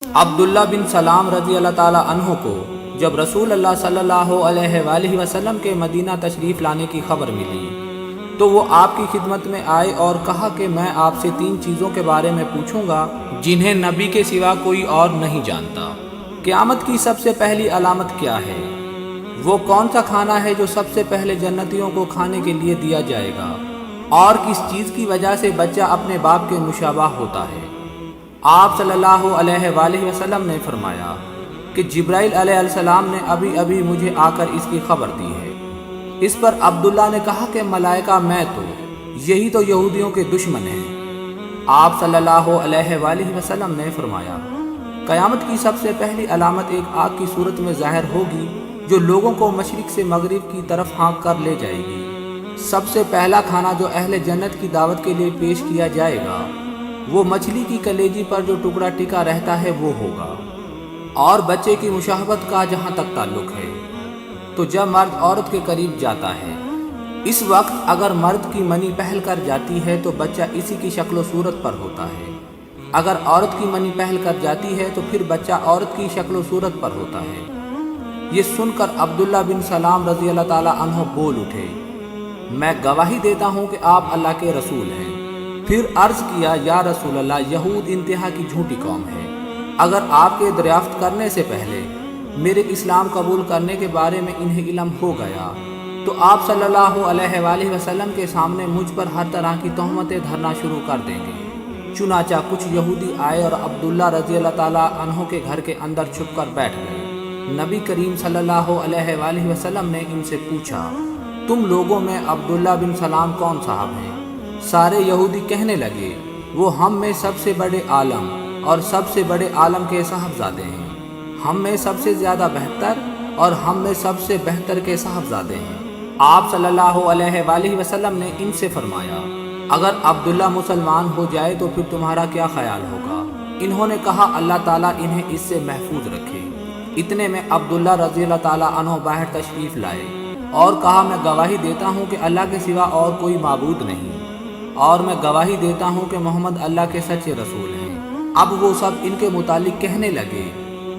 عبداللہ بن سلام رضی اللہ تعالیٰ عنہ کو جب رسول اللہ صلی اللہ علیہ وآلہ وسلم کے مدینہ تشریف لانے کی خبر ملی تو وہ آپ کی خدمت میں آئے اور کہا کہ میں آپ سے 3 چیزوں کے بارے میں پوچھوں گا جنہیں نبی کے سوا کوئی اور نہیں جانتا۔ قیامت کی سب سے پہلی علامت کیا ہے؟ وہ کون سا کھانا ہے جو سب سے پہلے جنتیوں کو کھانے کے لیے دیا جائے گا؟ اور کس چیز کی وجہ سے بچہ اپنے باپ کے مشابہ ہوتا ہے؟ آپ صلی اللہ علیہ وآلہ وسلم نے فرمایا کہ جبرائیل علیہ السلام نے ابھی مجھے آ کر اس کی خبر دی ہے۔ اس پر عبداللہ نے کہا کہ ملائکہ میں تو یہی تو یہودیوں کے دشمن ہیں۔ آپ صلی اللہ علیہ وآلہ وسلم نے فرمایا قیامت کی سب سے پہلی علامت ایک آگ کی صورت میں ظاہر ہوگی جو لوگوں کو مشرق سے مغرب کی طرف ہانک کر لے جائے گی۔ سب سے پہلا کھانا جو اہل جنت کی دعوت کے لیے پیش کیا جائے گا وہ مچھلی کی کلیجی پر جو ٹکڑا ٹکا رہتا ہے وہ ہوگا۔ اور بچے کی مشاہبت کا جہاں تک تعلق ہے تو جب مرد عورت کے قریب جاتا ہے اس وقت اگر مرد کی منی پہل کر جاتی ہے تو بچہ اسی کی شکل و صورت پر ہوتا ہے، اگر عورت کی منی پہل کر جاتی ہے تو پھر بچہ عورت کی شکل و صورت پر ہوتا ہے۔ یہ سن کر عبداللہ بن سلام رضی اللہ تعالیٰ عنہ بول اٹھے، میں گواہی دیتا ہوں کہ آپ اللہ کے رسول ہیں۔ پھر عرض کیا یا رسول اللہ، یہود انتہا کی جھوٹی قوم ہے، اگر آپ کے دریافت کرنے سے پہلے میرے اسلام قبول کرنے کے بارے میں انہیں علم ہو گیا تو آپ صلی اللہ علیہ وآلہ وسلم کے سامنے مجھ پر ہر طرح کی تہمتیں دھرنا شروع کر دیں گے۔ چنانچہ کچھ یہودی آئے اور عبداللہ رضی اللہ تعالیٰ عنہ کے گھر کے اندر چھپ کر بیٹھ گئے۔ نبی کریم صلی اللہ علیہ وآلہ وسلم نے ان سے پوچھا تم لوگوں میں عبداللہ بن سلام کون صاحب ہیں؟ سارے یہودی کہنے لگے وہ ہم میں سب سے بڑے عالم اور سب سے بڑے عالم کے صاحبزادے ہیں، ہم میں سب سے زیادہ بہتر اور ہم میں سب سے بہتر کے صاحبزادے ہیں۔ آپ صلی اللہ علیہ وآلہ وسلم نے ان سے فرمایا اگر عبداللہ مسلمان ہو جائے تو پھر تمہارا کیا خیال ہوگا؟ انہوں نے کہا اللہ تعالیٰ انہیں اس سے محفوظ رکھے۔ اتنے میں عبداللہ رضی اللہ تعالیٰ عنہ باہر تشریف لائے اور کہا میں گواہی دیتا ہوں کہ اللہ کے سوا اور کوئی معبود نہیں، اور میں گواہی دیتا ہوں کہ محمد اللہ کے سچے رسول ہیں۔ اب وہ سب ان کے متعلق کہنے لگے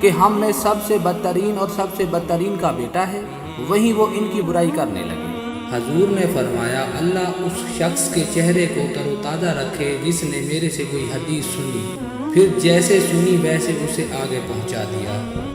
کہ ہم میں سب سے بدترین اور سب سے بدترین کا بیٹا ہے، وہیں وہ ان کی برائی کرنے لگے۔ حضور نے فرمایا اللہ اس شخص کے چہرے کو تر و تازہ رکھے جس نے میرے سے کوئی حدیث سنی، پھر جیسے سنی ویسے اسے آگے پہنچا دیا۔